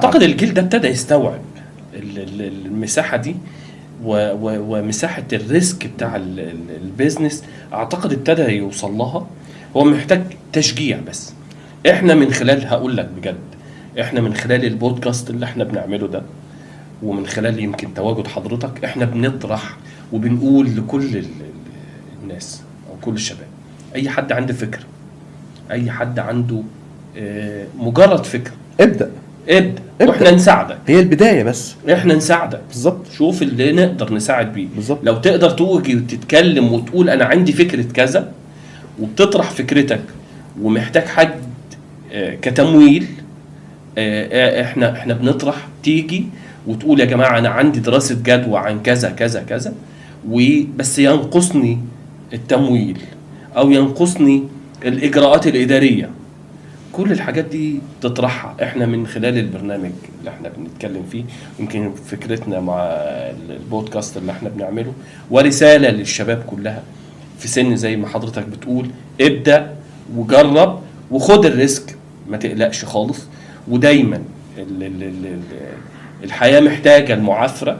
اعتقد الجيل ده ابتدى يستوعب المساحه دي ومساحه الريسك بتاع البيزنس. اعتقد ابتدى يوصل لها. هو محتاج تشجيع بس. احنا من خلال، هقول لك بجد، احنا من خلال البودكاست اللي احنا بنعمله ده، ومن خلال يمكن تواجد حضرتك، احنا بنطرح وبنقول لكل الناس او كل الشباب، اي حد عنده فكره، اي حد عنده مجرد فكره، ابدأ. واحنا نساعدك. هي البداية بس. احنا نساعدك بالظبط. شوف اللي نقدر نساعد بيه. بالظبط. لو تقدر توجي وتتكلم وتقول انا عندي فكرة كذا، وبتطرح فكرتك ومحتاج حد كتمويل، احنا بنطرح تيجي وتقول يا جماعة انا عندي دراسة جدوى عن كذا كذا كذا، وبس ينقصني التمويل او ينقصني الاجراءات الادارية. كل الحاجات دي تطرحها احنا من خلال البرنامج اللي احنا بنتكلم فيه. يمكن فكرتنا مع البودكاست اللي احنا بنعمله ورسالة للشباب كلها في سن زي ما حضرتك بتقول، ابدأ وجرب وخد الريسك، ما تقلقش خالص. ودايما الحياة محتاجة المعافرة